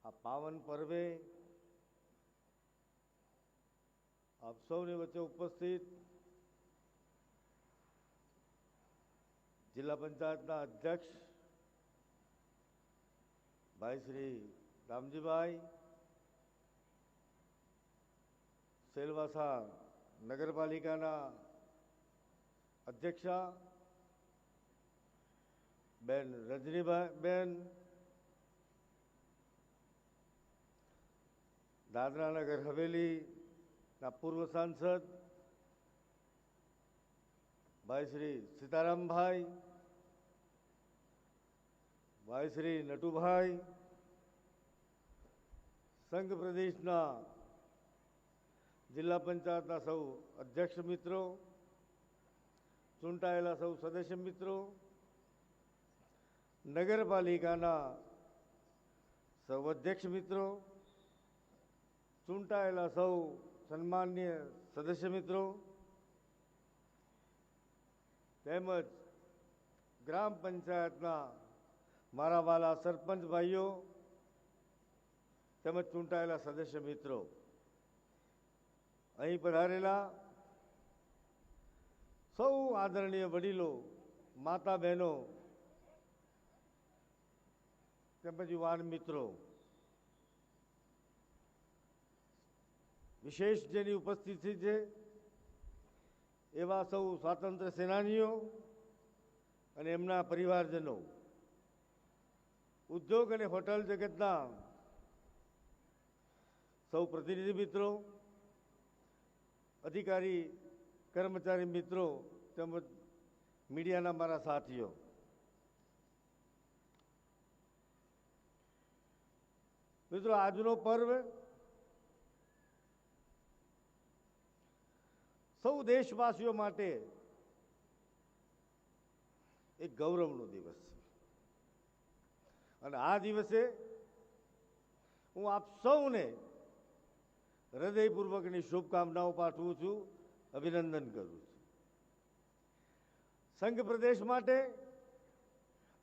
આ પાવન પર્વે આપ સૌની વચ્ચે ઉપસ્થિત જિલ્લા પંચાયતના અધ્યક્ષ ભાઈ શ્રી રામજીભાઈ, સેલવાસા નગરપાલિકાના અધ્યક્ષા બેન રજનીભાઈ બેન, દાદરા નગર હવેલીના પૂર્વ સાંસદ ભાઈ શ્રી સીતારામભાઈ, ભાઈ શ્રી નટુભાઈ, સંઘ પ્રદેશના જિલ્લા પંચાયતના સૌ અધ્યક્ષ મિત્રો, ચૂંટાયેલા સૌ સદસ્ય મિત્રો, નગરપાલિકાના સૌ અધ્યક્ષ મિત્રો, ચૂંટાયેલા સૌ સન્માનીય સદસ્ય મિત્રો તેમજ ગ્રામ પંચાયતના મારા વાલા સરપંચ ભાઈઓ તેમજ ચૂંટાયેલા સદસ્ય મિત્રો, અહીં પધારેલા સૌ આદરણીય વડીલો, માતા બહેનો તેમજ યુવાન મિત્રો, વિશેષ જેની ઉપસ્થિતિ છે એવા સૌ સ્વાતંત્ર્ય સેનાનીઓ અને એમના પરિવારજનો, ઉદ્યોગ અને હોટલ જગતના સૌ પ્રતિનિધિ મિત્રો, અધિકારી કર્મચારી મિત્રો તેમજ મીડિયાના મારા સાથીઓ, મિત્રો, આજનો પર્વ સૌ દેશવાસીઓ માટે એક ગૌરવનો દિવસ છે અને આ દિવસે હું આપ સૌને હૃદયપૂર્વકની શુભકામનાઓ પાઠવું છું, અભિનંદન કરું છું. સંઘ પ્રદેશ માટે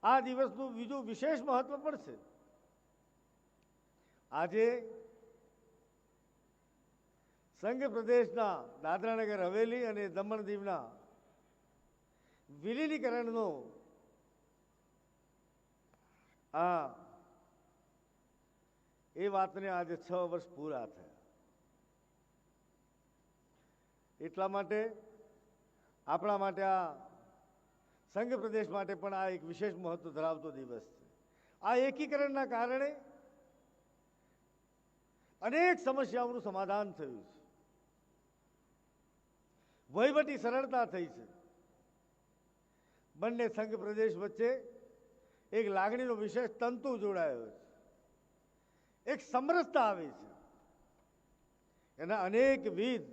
આ દિવસનું બીજું વિશેષ મહત્વ પણ છે. આજે સંઘ પ્રદેશના દાદરાનગર હવેલી અને દમણ દીવના વિલીનીકરણનો એ વાતને આજે 6 વર્ષ પૂરા થયા. એટલા માટે આપણા માટે આ સંઘ પ્રદેશ માટે પણ આ એક વિશેષ મહત્વ ધરાવતો દિવસ છે. આ એકીકરણના કારણે અનેક સમસ્યાઓનું સમાધાન થયું છે, વહીવટી સરળતા થઈ છે, બંને સંઘ પ્રદેશ વચ્ચે એક લાગણીનો વિશેષ તંતુ જોડાયો છે, એક સમરસતા આવી છે, એના અનેકવિધ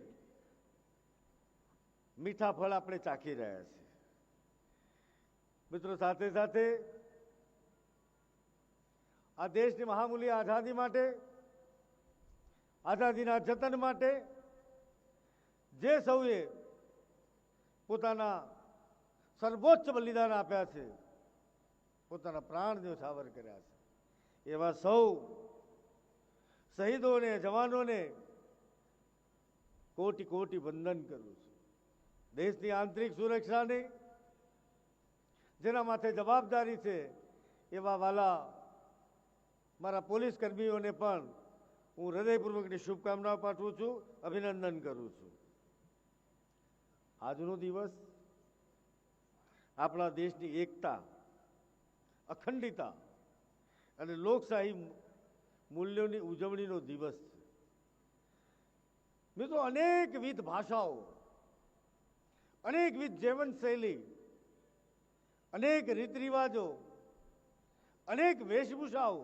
મીઠા ફળ આપણે ચાખી રહ્યા છીએ. મિત્રો, સાથે સાથે આ દેશની મહામૂલ્ય આઝાદી માટે, આઝાદીના જતન માટે જે સૌએ પોતાના સર્વોચ્ચ બલિદાન આપ્યા છે, પોતાના પ્રાણ ન્યોછાવર કર્યા છે, એવા સૌ શહીદોને, જવાનોને કોટી કોટી વંદન કરું છું. દેશની આંતરિક સુરક્ષાની જેના માથે જવાબદારી છે એવા વાલા મારા પોલીસ કર્મીઓને પણ હું હૃદયપૂર્વકની શુભકામનાઓ પાઠવું છું, અભિનંદન કરું છું. આજનો દિવસ આપણા દેશની એકતા, અખંડિતતા અને લોકશાહી મૂલ્યોની ઉજવણીનો દિવસ છે. મિત્રો, અનેકવિધ ભાષાઓ, અનેકવિધ જીવનશૈલી, અનેક રીત રિવાજો, અનેક વેશભૂષાઓ,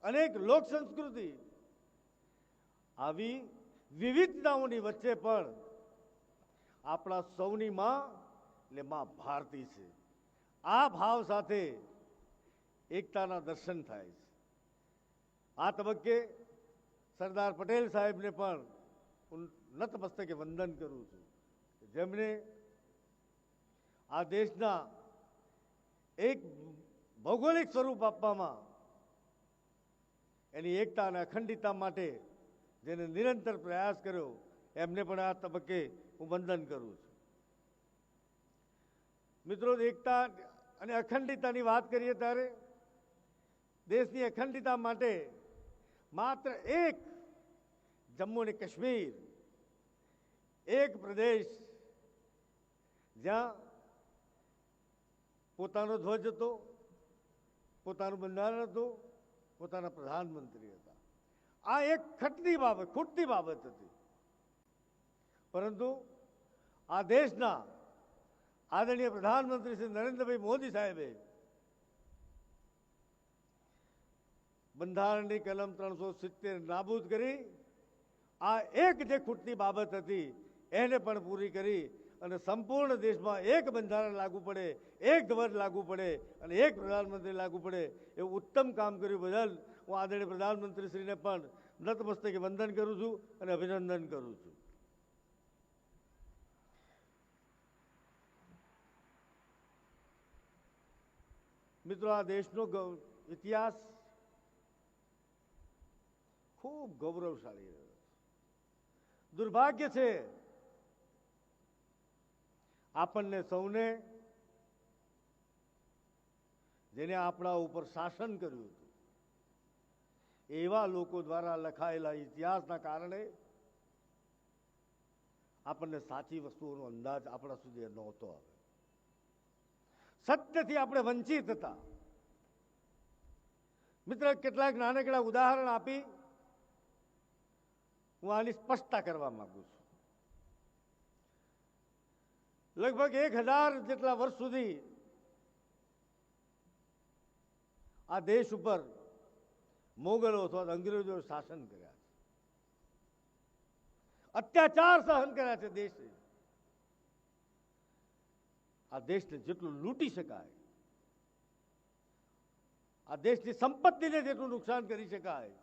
અનેક લોક સંસ્કૃતિ, આવી વિવિધતાઓની વચ્ચે પણ આપણા સૌની માં એટલે માં ભારતી છે. આ ભાવ સાથે એકતાના દર્શન થાય છે. આ તબક્કે સરદાર પટેલ સાહેબને પણ હું નતમસ્તકે વંદન કરું છું, જેમણે આ દેશના એક ભૌગોલિક સ્વરૂપ આપવામાં, એની એકતા અને અખંડિતતા માટે જેને નિરંતર પ્રયાસ કર્યો, એમને પણ આ તબક્કે હું વંદન કરું છું. મિત્રો, એકતા અને અખંડિતતાની વાત કરીએ ત્યારે દેશની અખંડિતતા માટે માત્ર એક જમ્મુ અને કાશ્મીર, એક પ્રદેશ જ્યાં પોતાનો ધ્વજ હતો, પોતાનું બંધારણ હતું, પોતાના પ્રધાનમંત્રી હતા. આ એક ખૂટતી બાબત હતી. પરંતુ આ દેશના આદરણીય પ્રધાનમંત્રી શ્રી નરેન્દ્રભાઈ મોદી સાહેબે બંધારણની કલમ 370 નાબૂદ કરી આ એક જે ખૂટતી બાબત હતી એને પણ પૂરી કરી અને સંપૂર્ણ દેશમાં એક બંધારણ લાગુ પડે, એક ધ્વજ લાગુ પડે અને એક પ્રધાનમંત્રી લાગુ પડે એવું ઉત્તમ કામ કર્યું બદલ હું આદરણીય પ્રધાનમંત્રીશ્રીને પણ નતમસ્તકે વંદન કરું છું અને અભિનંદન કરું છું. મિત્રો, આ દેશનો ઇતિહાસ ખૂબ ગૌરવશાળી રહ્યો. દુર્ભાગ્ય છે આપણને સૌને જેને આપણા ઉપર શાસન કર્યું હતું એવા લોકો દ્વારા લખાયેલા ઇતિહાસના કારણે આપણને સાચી વસ્તુઓનો અંદાજ આપણા સુધી નહોતો આવે. સત્યથી આપણે વંચિત હતા. મિત્ર, કેટલાક નાનકડા ઉદાહરણ આપી હું આની સ્પષ્ટતા કરવા માંગુ છું. લગભગ 1000 જેટલા વર્ષ સુધી આ દેશ ઉપર મોગલો અથવા અંગ્રેજો શાસન કર્યા છે, અત્યાચાર સહન કર્યા છે. આ દેશને જેટલું લૂંટી શકાય, આ દેશની સંપત્તિને જેટલું નુકસાન કરી શકાય,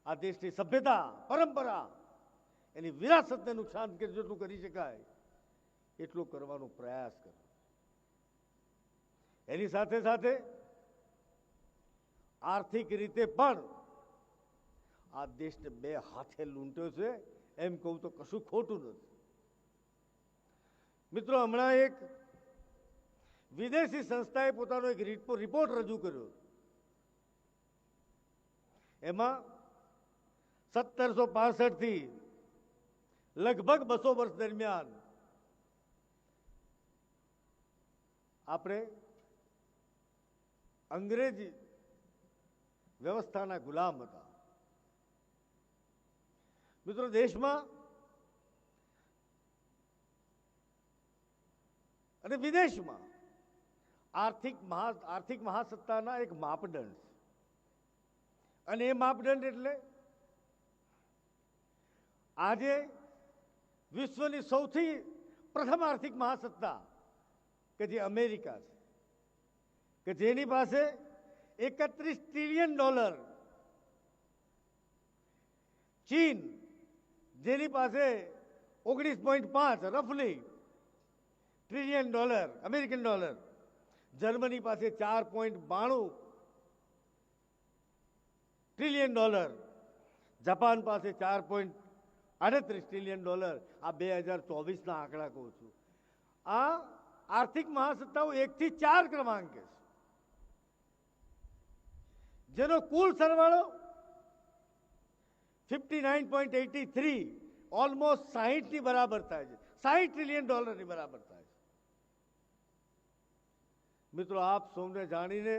આ દેશની સભ્યતા, પરંપરા, એની વિરાસતને નુકસાન જેટલું કરી શકાય એટલો કરવાનો પ્રયાસ કરો. એની સાથે સાથે આર્થિક રીતે પણ આ દેશને બે હાથે લૂંટ્યો છે એમ કહું તો કશું ખોટું નથી. મિત્રો, હમણાં એક વિદેશી સંસ્થાએ પોતાનો એક રિપોર્ટ રજૂ કર્યો. એમાં 1765 થી લગભગ 200 વર્ષ દરમિયાન આપણે અંગ્રેજી વ્યવસ્થાના ગુલામ હતા. મિત્રો, દેશમાં અને વિદેશમાં આર્થિક મહાસત્તાના એક માપદંડ છે. અને એ માપદંડ એટલે આજે વિશ્વની સૌથી પ્રથમ આર્થિક મહાસત્તા કે જે અમેરિકા છે, કે જેની પાસે $31 ટ્રિલિયન, ચીન જેની પાસે 19.5 રફલી ટ્રિલિયન અમેરિકન ડોલર, જર્મની પાસે 4.92 ટ્રિલિયન ડોલર, જાપાન પાસે 4.38 ટ્રિલિયન ડોલર. આ 2024ના આંકડા કહું છું. આ આર્થિક મહાસત્તાઓ 1 થી 4 ક્રમાંકે છે, જેનો કુલ સરવાળો 59.83 ઓલમોસ્ટ 60 ની બરાબર થાય છે, $60 ટ્રિલિયન ની બરાબર થાય છે. મિત્રો, આપ સૌને જાણીને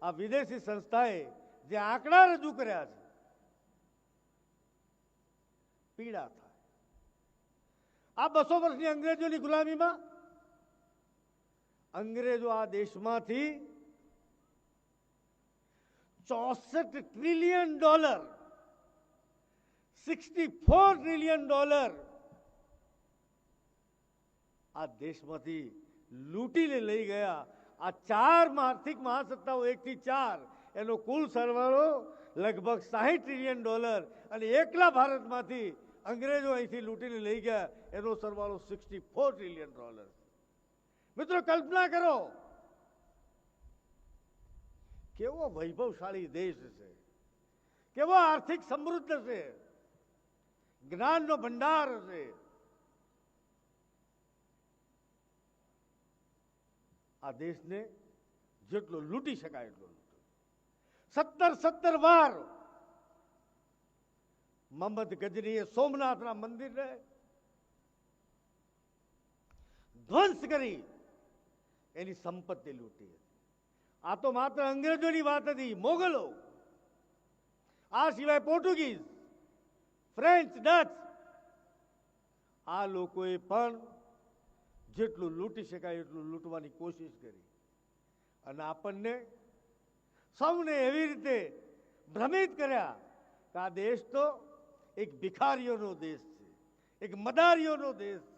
આ વિદેશી સંસ્થાએ જે આંકડા રજૂ કર્યા છે પીડા થાય. આ 200 વર્ષની અંગ્રેજોની ગુલામીમાં અંગ્રેજો આ દેશમાંથી $64 ટ્રિલિયન, $64 ટ્રિલિયન આ દેશમાંથી લૂંટીને લઈ ગયા. આ 4 આર્થિક મહાસત્તાઓ 1 થી 4 એનો કુલ સરવાળો લગભગ $60 ટ્રિલિયન અને એકલા ભારતમાંથી અંગ્રેજો અહીંથી લૂંટીને લઈ ગયા એનો સરવાળો $64 ટ્રિલિયન. મિત્રો કલ્પના કરો કેવો વૈભવશાળી દેશ છે, કેવો આર્થિક સમૃદ્ધ છે, જ્ઞાનનો ભંડાર છે. આ દેશને જેટલો લૂંટી શકાય એટલો લૂંટો. 17 વાર મોહમ્મદ ગજનીએ સોમનાથના મંદિરને ધ્વંસ કરી એની સંપત્તિ લૂંટી હતી. આ તો માત્ર અંગ્રેજોની વાત હતી, મોગલો, આ સિવાય પોર્ટુગીઝ, ફ્રેન્ચ, ડચ, આ લોકોએ પણ જેટલું લૂંટી શકાય એટલું લૂંટવાની કોશિશ કરી અને આપણને સૌને એવી રીતે ભ્રમિત કર્યા કે આ દેશ તો એક ભિખારીઓનો દેશ છે, એક મદારીઓનો દેશ છે.